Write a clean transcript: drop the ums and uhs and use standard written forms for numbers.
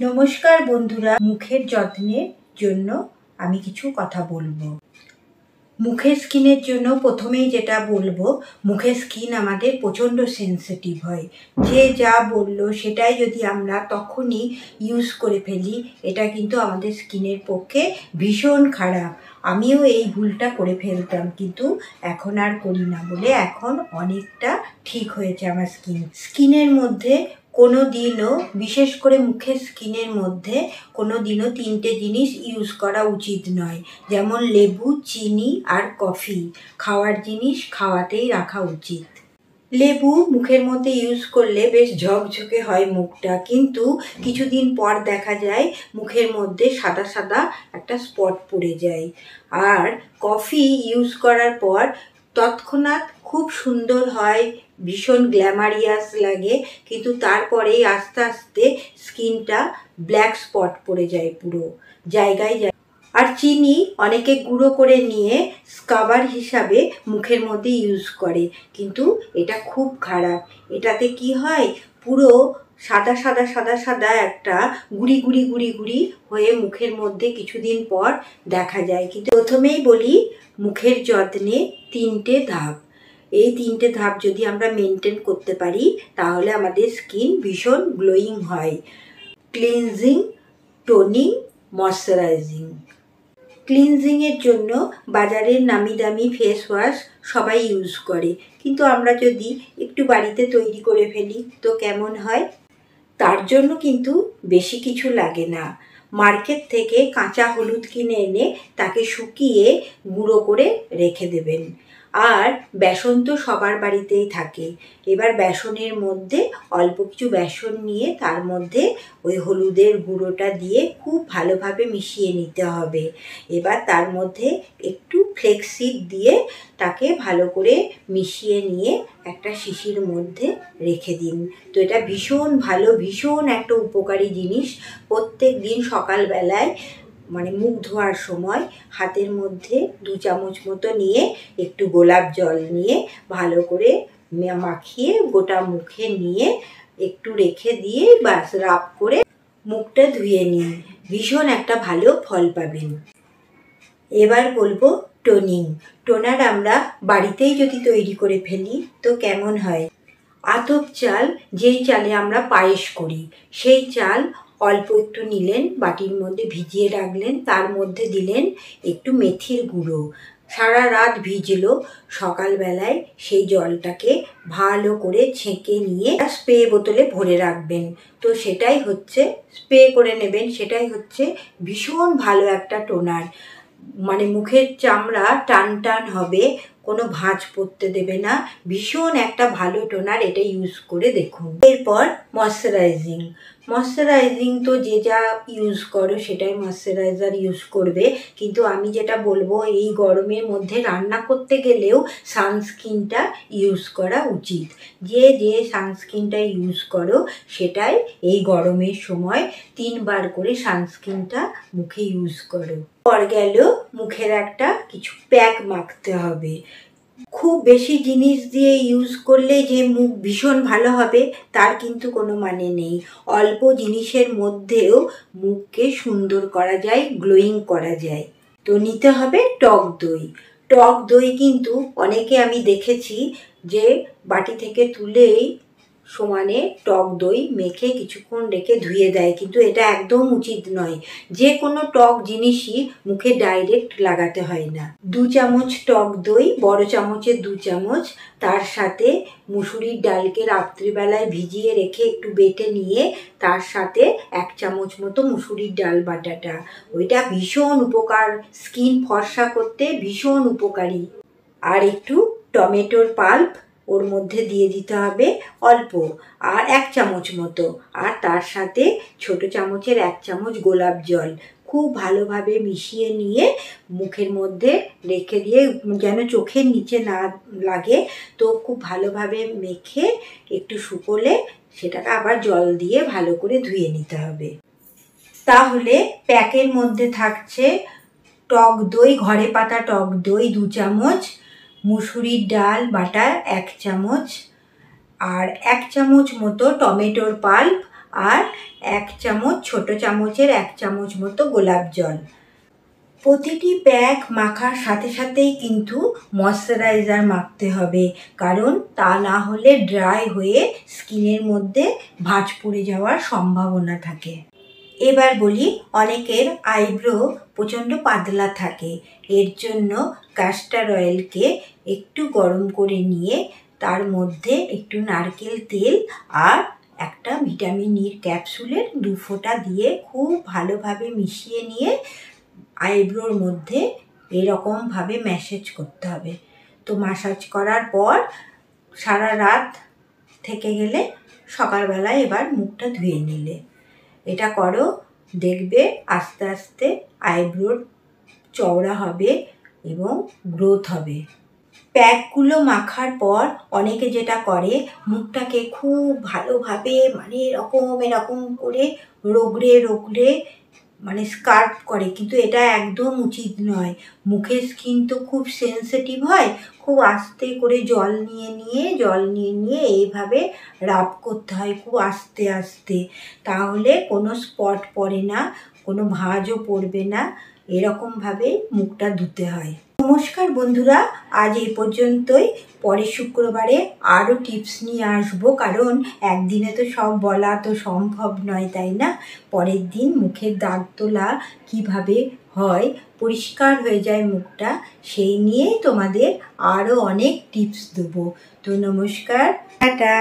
নমস্কার বন্ধুরা, মুখের যত্নের জন্য আমি কিছু কথা বলবো। মুখের স্কিনের জন্য প্রথমেই যেটা বলবো, মুখের স্কিন আমাদের প্রচণ্ড সেনসিটিভ হয়। যে যা বললো সেটাই যদি আমরা তখনই ইউজ করে ফেলি, এটা কিন্তু আমাদের স্কিনের পক্ষে ভীষণ খারাপ। আমিও এই ভুলটা করে ফেলতাম, কিন্তু এখন আর করি না বলে এখন অনেকটা ঠিক হয়েছে আমার স্কিনের মধ্যে। কোনো দিনও, বিশেষ করে মুখের স্কিনের মধ্যে কোনো দিনও 3টে জিনিস ইউজ করা উচিত নয়, যেমন লেবু, চিনি আর কফি। খাওয়ার জিনিস খাওয়াতেই রাখা উচিত। লেবু মুখের মধ্যে ইউজ করলে বেশ ঝকঝকে হয় মুখটা, কিন্তু কিছুদিন পর দেখা যায় মুখের মধ্যে সাদা সাদা একটা স্পট পড়ে যায়। আর কফি ইউজ করার পর তৎক্ষণাৎ খুব সুন্দর হয়, ভীষণ গ্ল্যামারিয়াস লাগে, কিন্তু তারপরেই আস্তে আস্তে স্কিনটা ব্ল্যাক স্পট পড়ে যায় পুরো জায়গায়। আর চিনি অনেকে গুঁড়ো করে নিয়ে স্কাবার হিসাবে মুখের মধ্যে ইউজ করে, কিন্তু এটা খুব খারাপ। এটাতে কি হয়, পুরো সাদা সাদা সাদা সাদা একটা গুড়ি গুড়ি গুড়ি গুড়ি হয়ে মুখের মধ্যে কিছুদিন পর দেখা যায়। কিন্তু প্রথমেই বলি, মুখের যত্নে 3টে ধাপ। এই 3টে ধাপ যদি আমরা মেনটেন করতে পারি তাহলে আমাদের স্কিন ভীষণ গ্লোয়িং হয়। Cleansing, toning, moisturising. ক্লিনজিংয়ের জন্য বাজারের নামি দামি ফেস ওয়াশ সবাই ইউজ করে, কিন্তু আমরা যদি একটু বাড়িতে তৈরি করে ফেলি তো কেমন হয়? তার জন্য কিন্তু বেশি কিছু লাগে না। মার্কেট থেকে কাঁচা হলুদ কিনে এনে তাকে শুকিয়ে গুঁড়ো করে রেখে দেবেন। আর বেসন তো সবার বাড়িতেই থাকে। এবার বেসনের মধ্যে অল্প কিছু বেসন নিয়ে তার মধ্যে ওই হলুদের গুঁড়োটা দিয়ে খুব ভালোভাবে মিশিয়ে নিতে হবে। এবার তার মধ্যে একটু ফ্লেক্সিড দিয়ে তাকে ভালো করে মিশিয়ে নিয়ে একটা শিশির মধ্যে রেখে দিন। তো এটা ভীষণ ভালো, ভীষণ একটা উপকারী জিনিস। প্রত্যেক দিন সকালবেলায় মুখ ধোয়ার সময় হাতের মধ্যে 2 চামচ মতো নিয়ে একটু গোলাপ জল নিয়ে ভালো করে মাখিয়ে গোটা মুখে নিয়ে একটু রেখে দিয়ে বাস রাব করে মুখটা ধুয়ে নিন। ভীষণ একটা ভালো ফল পাবেন। এবার বলবো টোনিং। টোনার আমরা বাড়িতেই যদি তৈরি করে ফেলি তো কেমন হয়? আতপ চাল, যেই চালে আমরা পায়েস করি, সেই চাল অল্প একটু নিলেন, বাটির মধ্যে ভিজিয়ে রাখলেন, তার মধ্যে দিলেন একটু মেথির গুঁড়ো, সারা রাত ভিজলো, সকালবেলায় সেই জলটাকে ভালো করে ছেঁকে নিয়ে স্প্রে বোতলে ভরে রাখবেন। তো সেটাই হচ্ছে, স্প্রে করে নেবেন, সেটাই হচ্ছে ভীষণ ভালো একটা টোনার। মুখের চামড়া টান টান হবে, কোনো ভাঁজ পড়তে দেবে না। ভীষণ একটা ভালো টোনার, এটা ইউজ করে দেখুন। এরপর ময়শ্চারাইজিং তো যে যা ইউজ করো সেটাই ময়শ্চারাইজার ইউজ করবে, কিন্তু আমি যেটা বলবো, এই গরমের মধ্যে রান্না করতে গেলেও সানস্ক্রিনটা ইউজ করা উচিত। যে যে সানস্ক্রিনটা ইউজ করো সেটাই এই গরমের সময় 3বার করে সানস্ক্রিনটা মুখে ইউজ করো। পর গেল মুখের একটা কিছু প্যাক মাখতে হবে। খুব বেশি জিনিস দিয়ে ইউজ করলে যে মুখ ভীষণ ভালো হবে তার কিন্তু কোনো মানে নেই। অল্প জিনিসের মধ্যেও মুখকে সুন্দর করা যায়, গ্লোয়িং করা যায়। তো নিতে হবে টক দই। টক দই কিন্তু অনেকে আমি দেখেছি যে বাটি থেকে তুলেই সমানে টক দই মেখে কিছুক্ষণ রেখে ধুয়ে দেয়, কিন্তু এটা একদম উচিত নয়। যে কোনো টক জিনিসই মুখে ডাইরেক্ট লাগাতে হয় না। 2 চামচ টক দই, বড় চামচের 2 চামচ, তার সাথে মুসুরির ডালকে রাত্রিবেলায় ভিজিয়ে রেখে একটু বেটে নিয়ে তার সাথে 1 চামচ মতো মুসুরির ডাল বাটাটা, ওইটা ভীষণ উপকার, স্কিন ফর্সা করতে ভীষণ উপকারী। আর একটু টমেটোর পাল্প ওর মধ্যে দিয়ে দিতে হবে অল্প, আর 1 চামচ মতো, আর তার সাথে ছোট চামচের 1 চামচ গোলাপ জল খুব ভালোভাবে মিশিয়ে নিয়ে মুখের মধ্যে রেখে দিয়ে, যেন চোখের নিচে না লাগে, তো খুব ভালোভাবে মেখে একটু শুকোলে সেটাকে আবার জল দিয়ে ভালো করে ধুয়ে নিতে হবে। তাহলে প্যাকের মধ্যে থাকছে টক দই, ঘরে পাতা টক দই 2 চামচ, মুসুরির ডাল বাটা 1 চামচ, আর 1 চামচ মতো টমেটোর পাল্প, আর 1 চামচ, ছোট চামচের 1 চামচ মতো গোলাপ জল। প্রতিটি প্যাক মাখার সাথে সাথেই কিন্তু ময়শ্চারাইজার মাখতে হবে, কারণ তা না হলে ড্রাই হয়ে স্কিনের মধ্যে ভাঁজ পড়ে যাওয়ার সম্ভাবনা থাকে। এবার বলি, অনেকের আইব্রো প্রচণ্ড পাতলা থাকে। এর জন্য ক্যাস্টর অয়েলকে একটু গরম করে নিয়ে তার মধ্যে একটু নারকেল তেল আর একটা ভিটামিন ইর ক্যাপসুলের 2 ফোঁটা দিয়ে খুব ভালোভাবে মিশিয়ে নিয়ে আইব্রোর মধ্যে এরকমভাবে ম্যাসাজ করতে হবে। তো ম্যাসাজ করার পর সারা রাত থেকে গেলে সকালবেলায় এবার মুখটা ধুয়ে নিলে। এটা করো, দেখবে আস্তে আস্তে আইব্রোর চওড়া হবে এবং গ্রোথ হবে। প্যাকগুলো মাখার পর অনেকে যেটা করে, মুখটাকে খুব ভালোভাবে মানে এরকম করে রগড়ে মানে স্কার্ফ করে, কিন্তু এটা একদম উচিত নয়। মুখের স্কিন তো খুব সেনসিটিভ হয়। খুব আস্তে করে জল নিয়ে এইভাবে রাব করতে হয় খুব আস্তে আস্তে, তাহলে কোনো স্পট পড়ে না, কোনো ভাঁজও পড়বে না। এরকমভাবে মুখটা ধুতে হয়। নমস্কার বন্ধুরা, আজ এই পর্যন্তই। পরের শুক্রবারে আরও টিপস নিয়ে আসবো, কারণ একদিনে তো সব বলা তো সম্ভব নয়, তাই না? পরের দিন মুখের দাগ তোলা কিভাবে হয়, পরিষ্কার হয়ে যায় মুখটা, সেই নিয়েই তোমাদের আরও অনেক টিপস দেবো। তো নমস্কার, টাটা।